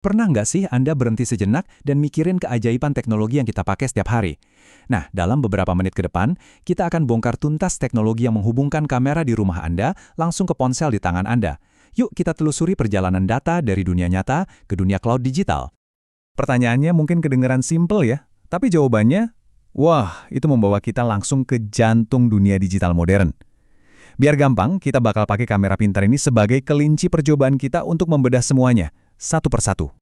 Pernah nggak sih Anda berhenti sejenak dan mikirin keajaiban teknologi yang kita pakai setiap hari? Nah, dalam beberapa menit ke depan, kita akan bongkar tuntas teknologi yang menghubungkan kamera di rumah Anda langsung ke ponsel di tangan Anda. Yuk kita telusuri perjalanan data dari dunia nyata ke dunia cloud digital. Pertanyaannya mungkin kedengeran simple ya, tapi jawabannya, wah, itu membawa kita langsung ke jantung dunia digital modern. Biar gampang, kita bakal pakai kamera pintar ini sebagai kelinci percobaan kita untuk membedah semuanya, satu persatu.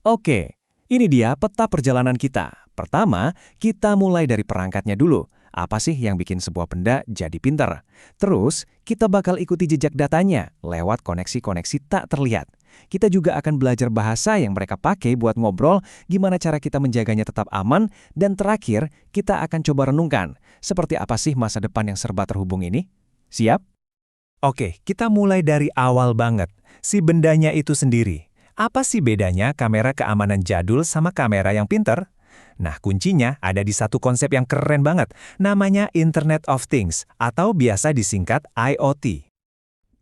Oke, ini dia peta perjalanan kita. Pertama, kita mulai dari perangkatnya dulu. Apa sih yang bikin sebuah benda jadi pintar? Terus, kita bakal ikuti jejak datanya lewat koneksi-koneksi tak terlihat. Kita juga akan belajar bahasa yang mereka pakai buat ngobrol, gimana cara kita menjaganya tetap aman, dan terakhir, kita akan coba renungkan, seperti apa sih masa depan yang serba terhubung ini? Siap? Oke, kita mulai dari awal banget. Si bendanya itu sendiri. Apa sih bedanya kamera keamanan jadul sama kamera yang pintar? Nah, kuncinya ada di satu konsep yang keren banget, namanya Internet of Things, atau biasa disingkat IoT.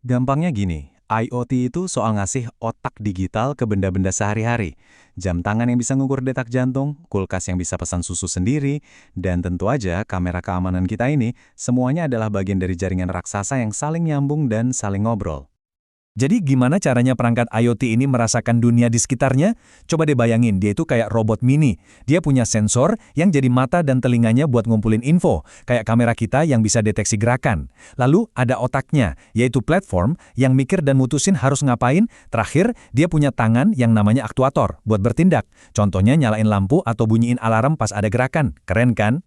Gampangnya gini, IoT itu soal ngasih otak digital ke benda-benda sehari-hari. Jam tangan yang bisa ngukur detak jantung, kulkas yang bisa pesan susu sendiri, dan tentu aja kamera keamanan kita ini, semuanya adalah bagian dari jaringan raksasa yang saling nyambung dan saling ngobrol. Jadi gimana caranya perangkat IoT ini merasakan dunia di sekitarnya? Coba deh bayangin, dia itu kayak robot mini. Dia punya sensor yang jadi mata dan telinganya buat ngumpulin info, kayak kamera kita yang bisa deteksi gerakan. Lalu ada otaknya, yaitu platform yang mikir dan mutusin harus ngapain. Terakhir, dia punya tangan yang namanya aktuator buat bertindak. Contohnya nyalain lampu atau bunyiin alarm pas ada gerakan. Keren kan?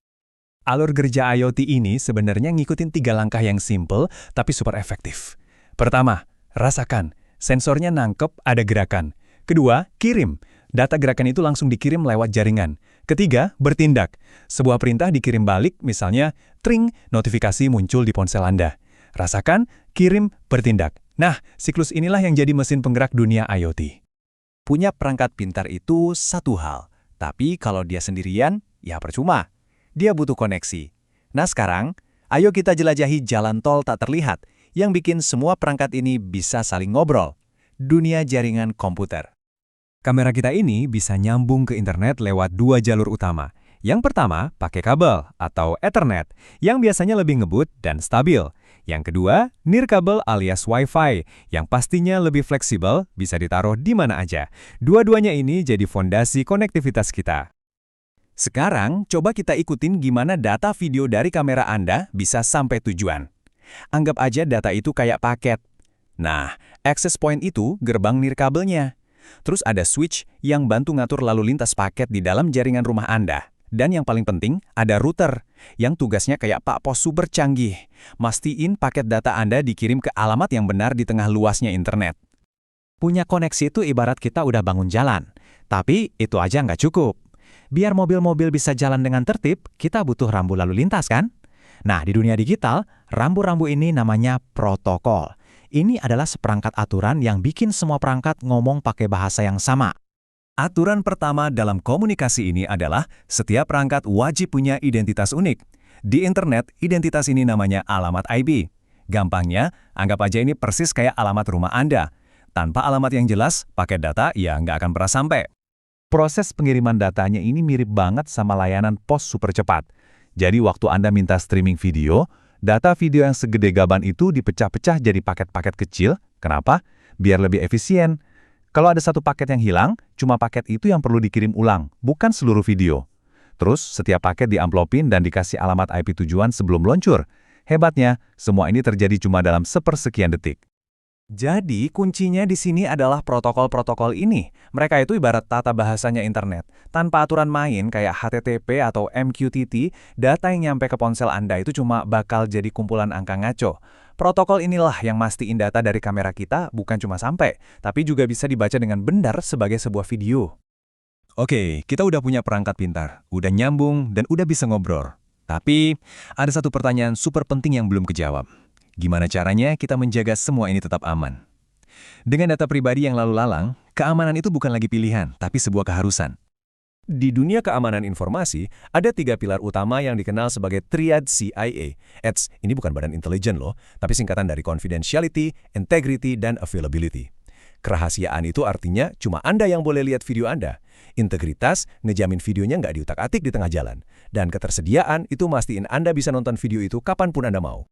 Alur kerja IoT ini sebenarnya ngikutin 3 langkah yang simple tapi super efektif. Pertama, rasakan, sensornya nangkep ada gerakan. Kedua, kirim. Data gerakan itu langsung dikirim lewat jaringan. Ketiga, bertindak. Sebuah perintah dikirim balik, misalnya, tring, notifikasi muncul di ponsel Anda. Rasakan, kirim, bertindak. Nah, siklus inilah yang jadi mesin penggerak dunia IoT. Punya perangkat pintar itu satu hal, tapi kalau dia sendirian, ya percuma. Dia butuh koneksi. Nah sekarang, ayo kita jelajahi jalan tol tak terlihat, yang bikin semua perangkat ini bisa saling ngobrol. Dunia jaringan komputer. Kamera kita ini bisa nyambung ke internet lewat 2 jalur utama. Yang pertama, pakai kabel atau Ethernet, yang biasanya lebih ngebut dan stabil. Yang kedua, nirkabel alias Wi-Fi, yang pastinya lebih fleksibel, bisa ditaruh di mana aja. Dua-duanya ini jadi fondasi konektivitas kita. Sekarang, coba kita ikutin gimana data video dari kamera Anda bisa sampai tujuan. Anggap aja data itu kayak paket. Nah, access point itu gerbang nirkabelnya. Terus ada switch yang bantu ngatur lalu lintas paket di dalam jaringan rumah Anda. Dan yang paling penting, ada router yang tugasnya kayak Pak Pos super canggih. Mastiin paket data Anda dikirim ke alamat yang benar di tengah luasnya internet. Punya koneksi itu ibarat kita udah bangun jalan. Tapi itu aja nggak cukup. Biar mobil-mobil bisa jalan dengan tertib, kita butuh rambu lalu lintas kan? Nah, di dunia digital, rambu-rambu ini namanya protokol. Ini adalah seperangkat aturan yang bikin semua perangkat ngomong pakai bahasa yang sama. Aturan pertama dalam komunikasi ini adalah setiap perangkat wajib punya identitas unik. Di internet, identitas ini namanya alamat IP. Gampangnya, anggap aja ini persis kayak alamat rumah Anda. Tanpa alamat yang jelas, paket data ya nggak akan pernah sampai. Proses pengiriman datanya ini mirip banget sama layanan pos super cepat. Jadi waktu Anda minta streaming video, data video yang segede gaban itu dipecah-pecah jadi paket-paket kecil. Kenapa? Biar lebih efisien. Kalau ada satu paket yang hilang, cuma paket itu yang perlu dikirim ulang, bukan seluruh video. Terus, setiap paket diamplopin dan dikasih alamat IP tujuan sebelum meluncur. Hebatnya, semua ini terjadi cuma dalam sepersekian detik. Jadi, kuncinya di sini adalah protokol-protokol ini. Mereka itu ibarat tata bahasanya internet. Tanpa aturan main kayak HTTP atau MQTT, data yang nyampe ke ponsel Anda itu cuma bakal jadi kumpulan angka ngaco. Protokol inilah yang mastiin data dari kamera kita bukan cuma sampai, tapi juga bisa dibaca dengan benar sebagai sebuah video. Oke, kita udah punya perangkat pintar, udah nyambung, dan udah bisa ngobrol. Tapi, ada satu pertanyaan super penting yang belum kejawab. Gimana caranya kita menjaga semua ini tetap aman? Dengan data pribadi yang lalu lalang, keamanan itu bukan lagi pilihan, tapi sebuah keharusan. Di dunia keamanan informasi, ada 3 pilar utama yang dikenal sebagai Triad CIA. Ini bukan badan intelijen loh, tapi singkatan dari confidentiality, integrity, dan availability. Kerahasiaan itu artinya cuma Anda yang boleh lihat video Anda. Integritas, ngejamin videonya nggak diutak-atik di tengah jalan. Dan ketersediaan itu mastiin Anda bisa nonton video itu kapanpun Anda mau.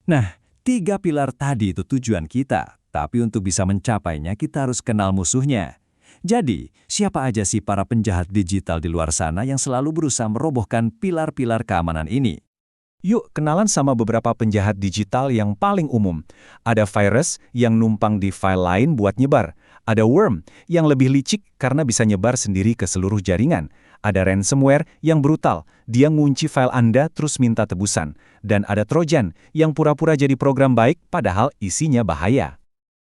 Nah, 3 pilar tadi itu tujuan kita. Tapi untuk bisa mencapainya, kita harus kenal musuhnya. Jadi, siapa aja sih para penjahat digital di luar sana yang selalu berusaha merobohkan pilar-pilar keamanan ini? Yuk, kenalan sama beberapa penjahat digital yang paling umum. Ada virus yang numpang di file lain buat nyebar. Ada worm yang lebih licik karena bisa nyebar sendiri ke seluruh jaringan. Ada ransomware yang brutal, dia ngunci file Anda terus minta tebusan. Dan ada Trojan yang pura-pura jadi program baik padahal isinya bahaya.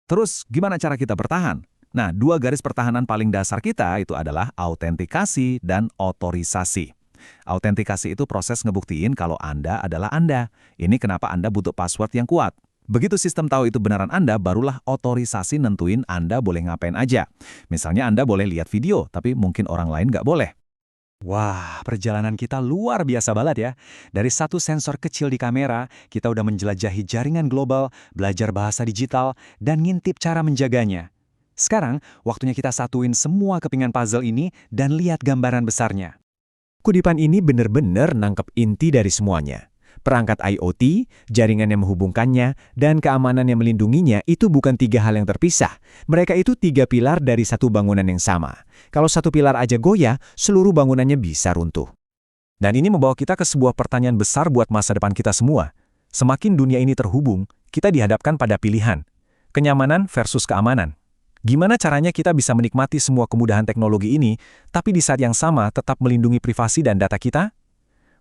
Terus, gimana cara kita bertahan? Nah, 2 garis pertahanan paling dasar kita itu adalah autentikasi dan otorisasi. Autentikasi itu proses ngebuktiin kalau Anda adalah Anda. Ini kenapa Anda butuh password yang kuat. Begitu sistem tahu itu beneran Anda, barulah otorisasi nentuin Anda boleh ngapain aja. Misalnya Anda boleh lihat video, tapi mungkin orang lain nggak boleh. Wah, perjalanan kita luar biasa banget ya. Dari satu sensor kecil di kamera, kita udah menjelajahi jaringan global, belajar bahasa digital, dan ngintip cara menjaganya. Sekarang, waktunya kita satuin semua kepingan puzzle ini dan lihat gambaran besarnya. Kutipan ini benar-benar nangkep inti dari semuanya. Perangkat IoT, jaringan yang menghubungkannya, dan keamanan yang melindunginya itu bukan 3 hal yang terpisah. Mereka itu 3 pilar dari satu bangunan yang sama. Kalau satu pilar aja goyah, seluruh bangunannya bisa runtuh. Dan ini membawa kita ke sebuah pertanyaan besar buat masa depan kita semua. Semakin dunia ini terhubung, kita dihadapkan pada pilihan. Kenyamanan versus keamanan. Gimana caranya kita bisa menikmati semua kemudahan teknologi ini, tapi di saat yang sama tetap melindungi privasi dan data kita?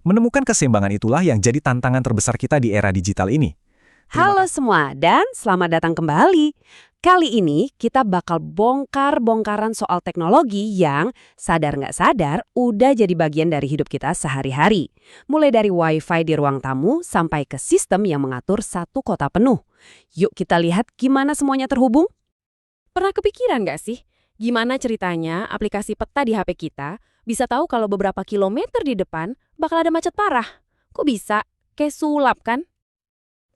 Menemukan keseimbangan itulah yang jadi tantangan terbesar kita di era digital ini. Halo semua, dan selamat datang kembali. Kali ini kita bakal bongkar-bongkaran soal teknologi yang, sadar nggak sadar, udah jadi bagian dari hidup kita sehari-hari. Mulai dari Wi-Fi di ruang tamu sampai ke sistem yang mengatur satu kota penuh. Yuk kita lihat gimana semuanya terhubung. Pernah kepikiran nggak sih, gimana ceritanya aplikasi peta di HP kita bisa tahu kalau beberapa kilometer di depan bakal ada macet parah? Kok bisa? Kayak sulap kan?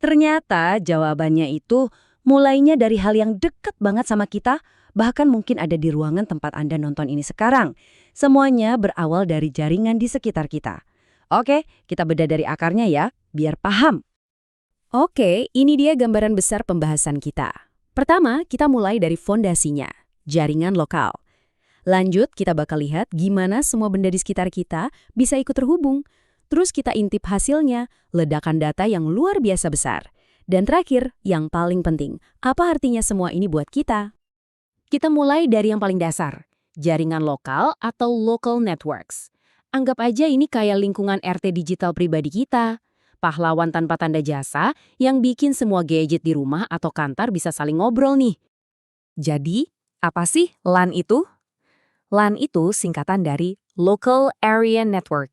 Ternyata jawabannya itu mulainya dari hal yang dekat banget sama kita, bahkan mungkin ada di ruangan tempat Anda nonton ini sekarang. Semuanya berawal dari jaringan di sekitar kita. Oke, kita bedah dari akarnya ya, biar paham. Oke, ini dia gambaran besar pembahasan kita. Pertama, kita mulai dari fondasinya, jaringan lokal. Lanjut, kita bakal lihat gimana semua benda di sekitar kita bisa ikut terhubung. Terus kita intip hasilnya, ledakan data yang luar biasa besar. Dan terakhir, yang paling penting, apa artinya semua ini buat kita? Kita mulai dari yang paling dasar, jaringan lokal atau local networks. Anggap aja ini kayak lingkungan RT digital pribadi kita. Pahlawan tanpa tanda jasa yang bikin semua gadget di rumah atau kantor bisa saling ngobrol nih. Jadi, apa sih LAN itu? LAN itu singkatan dari Local Area Network.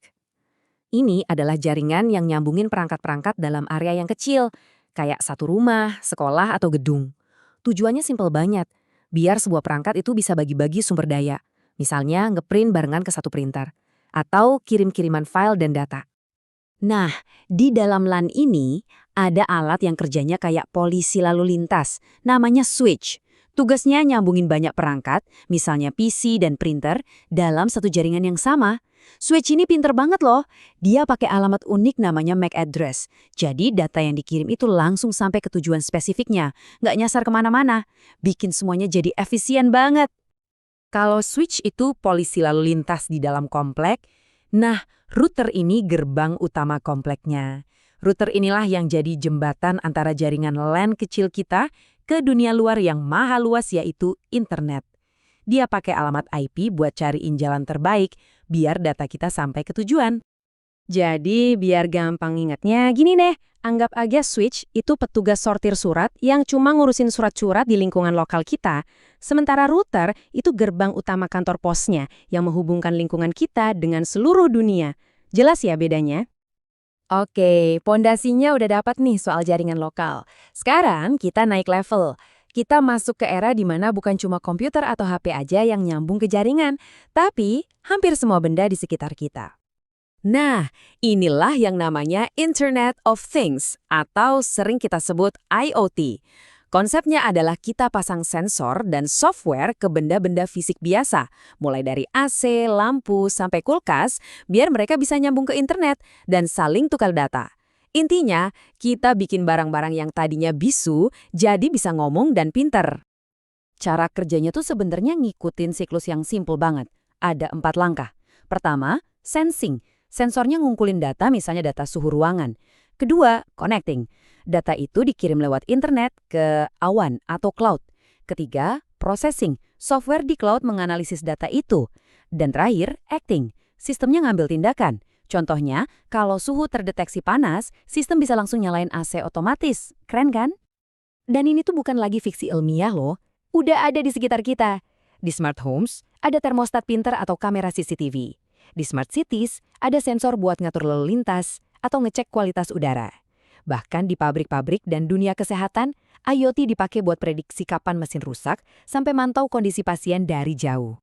Ini adalah jaringan yang nyambungin perangkat-perangkat dalam area yang kecil, kayak satu rumah, sekolah, atau gedung. Tujuannya simpel banget, biar sebuah perangkat itu bisa bagi-bagi sumber daya. Misalnya ngeprint barengan ke satu printer, atau kirim-kiriman file dan data. Nah, di dalam LAN ini ada alat yang kerjanya kayak polisi lalu lintas, namanya switch. Tugasnya nyambungin banyak perangkat, misalnya PC dan printer, dalam satu jaringan yang sama. Switch ini pinter banget loh, dia pakai alamat unik namanya MAC address. Jadi data yang dikirim itu langsung sampai ke tujuan spesifiknya, nggak nyasar kemana-mana. Bikin semuanya jadi efisien banget. Kalau switch itu polisi lalu lintas di dalam komplek, nah, router ini gerbang utama kompleknya. Router inilah yang jadi jembatan antara jaringan LAN kecil kita ke dunia luar yang maha luas yaitu internet. Dia pakai alamat IP buat cariin jalan terbaik biar data kita sampai ke tujuan. Jadi biar gampang ingatnya gini deh, anggap aja switch itu petugas sortir surat yang cuma ngurusin surat-surat di lingkungan lokal kita. Sementara router itu gerbang utama kantor posnya yang menghubungkan lingkungan kita dengan seluruh dunia. Jelas ya bedanya? Oke, pondasinya udah dapat nih soal jaringan lokal. Sekarang kita naik level. Kita masuk ke era di mana bukan cuma komputer atau HP aja yang nyambung ke jaringan, tapi hampir semua benda di sekitar kita. Nah, inilah yang namanya Internet of Things atau sering kita sebut IoT. Konsepnya adalah kita pasang sensor dan software ke benda-benda fisik biasa, mulai dari AC, lampu, sampai kulkas, biar mereka bisa nyambung ke internet dan saling tukar data. Intinya, kita bikin barang-barang yang tadinya bisu, jadi bisa ngomong dan pinter. Cara kerjanya tuh sebenarnya ngikutin siklus yang simple banget. Ada 4 langkah. Pertama, sensing. Sensornya ngungkulin data, misalnya data suhu ruangan. Kedua, connecting. Data itu dikirim lewat internet ke awan atau cloud. Ketiga, processing. Software di cloud menganalisis data itu. Dan terakhir, acting. Sistemnya ngambil tindakan. Contohnya, kalau suhu terdeteksi panas, sistem bisa langsung nyalain AC otomatis. Keren kan? Dan ini tuh bukan lagi fiksi ilmiah loh. Udah ada di sekitar kita. Di smart homes, ada termostat pinter atau kamera CCTV. Di smart cities, ada sensor buat ngatur lalu lintas atau ngecek kualitas udara. Bahkan di pabrik-pabrik dan dunia kesehatan, IoT dipakai buat prediksi kapan mesin rusak sampai mantau kondisi pasien dari jauh.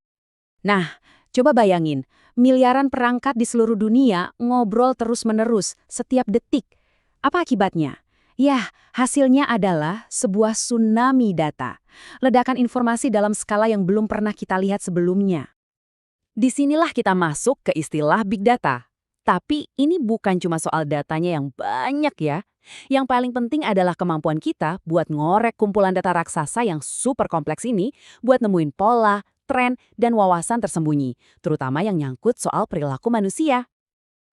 Nah, coba bayangin, miliaran perangkat di seluruh dunia ngobrol terus-menerus setiap detik. Apa akibatnya? Yah, hasilnya adalah sebuah tsunami data. Ledakan informasi dalam skala yang belum pernah kita lihat sebelumnya. Disinilah kita masuk ke istilah big data. Tapi ini bukan cuma soal datanya yang banyak ya. Yang paling penting adalah kemampuan kita buat ngorek kumpulan data raksasa yang super kompleks ini buat nemuin pola, tren, dan wawasan tersembunyi, terutama yang nyangkut soal perilaku manusia.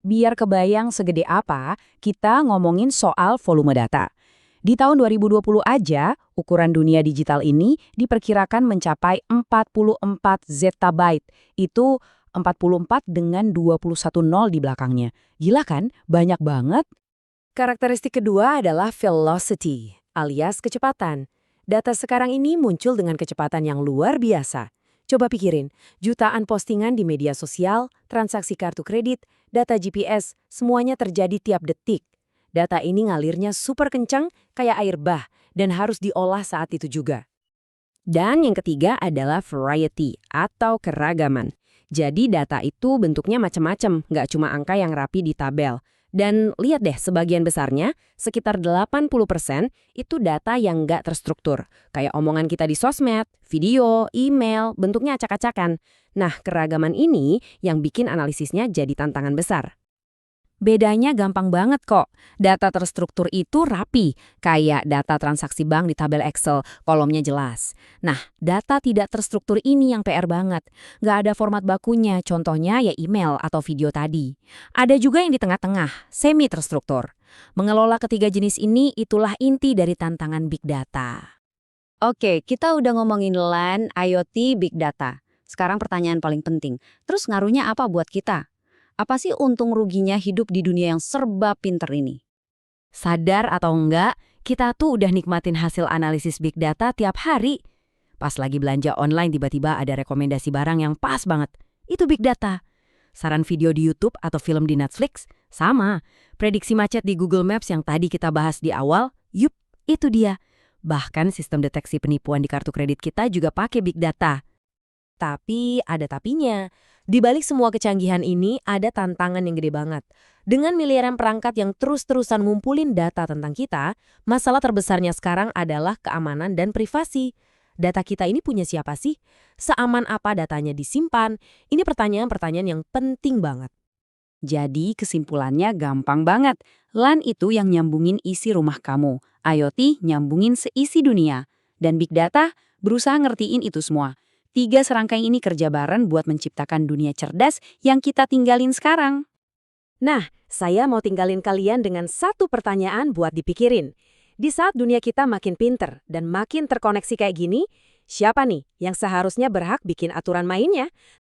Biar kebayang segede apa, kita ngomongin soal volume data. Di tahun 2020 aja, ukuran dunia digital ini diperkirakan mencapai 44 zettabyte. Itu 44 dengan 21 nol di belakangnya. Gila kan? Banyak banget. Karakteristik kedua adalah velocity, alias kecepatan. Data sekarang ini muncul dengan kecepatan yang luar biasa. Coba pikirin, jutaan postingan di media sosial, transaksi kartu kredit, data GPS, semuanya terjadi tiap detik. Data ini ngalirnya super kencang, kayak air bah, dan harus diolah saat itu juga. Dan yang ketiga adalah variety, atau keragaman. Jadi data itu bentuknya macam-macam, nggak cuma angka yang rapi di tabel. Dan lihat deh, sebagian besarnya, sekitar 80%, itu data yang nggak terstruktur. Kayak omongan kita di sosmed, video, email, bentuknya acak-acakan. Nah, keragaman ini yang bikin analisisnya jadi tantangan besar. Bedanya gampang banget kok. Data terstruktur itu rapi, kayak data transaksi bank di tabel Excel, kolomnya jelas. Nah, data tidak terstruktur ini yang PR banget. Nggak ada format bakunya, contohnya ya email atau video tadi. Ada juga yang di tengah-tengah, semi terstruktur. Mengelola ketiga jenis ini itulah inti dari tantangan big data. Oke, kita udah ngomongin LAN, IoT, big data. Sekarang pertanyaan paling penting, terus ngaruhnya apa buat kita? Apa sih untung ruginya hidup di dunia yang serba pinter ini? Sadar atau enggak, kita tuh udah nikmatin hasil analisis big data tiap hari. Pas lagi belanja online tiba-tiba ada rekomendasi barang yang pas banget. Itu big data. Saran video di YouTube atau film di Netflix, sama. Prediksi macet di Google Maps yang tadi kita bahas di awal, yup, itu dia. Bahkan sistem deteksi penipuan di kartu kredit kita juga pakai big data. Tapi ada tapinya. Di balik semua kecanggihan ini ada tantangan yang gede banget. Dengan miliaran perangkat yang terus-terusan ngumpulin data tentang kita, masalah terbesarnya sekarang adalah keamanan dan privasi. Data kita ini punya siapa sih? Seaman apa datanya disimpan? Ini pertanyaan-pertanyaan yang penting banget. Jadi kesimpulannya gampang banget. LAN itu yang nyambungin isi rumah kamu. IoT nyambungin seisi dunia. Dan big data berusaha ngertiin itu semua. 3 serangkaian ini kerja bareng buat menciptakan dunia cerdas yang kita tinggalin sekarang. Nah, saya mau tinggalin kalian dengan satu pertanyaan buat dipikirin. Di saat dunia kita makin pinter dan makin terkoneksi kayak gini, siapa nih yang seharusnya berhak bikin aturan mainnya?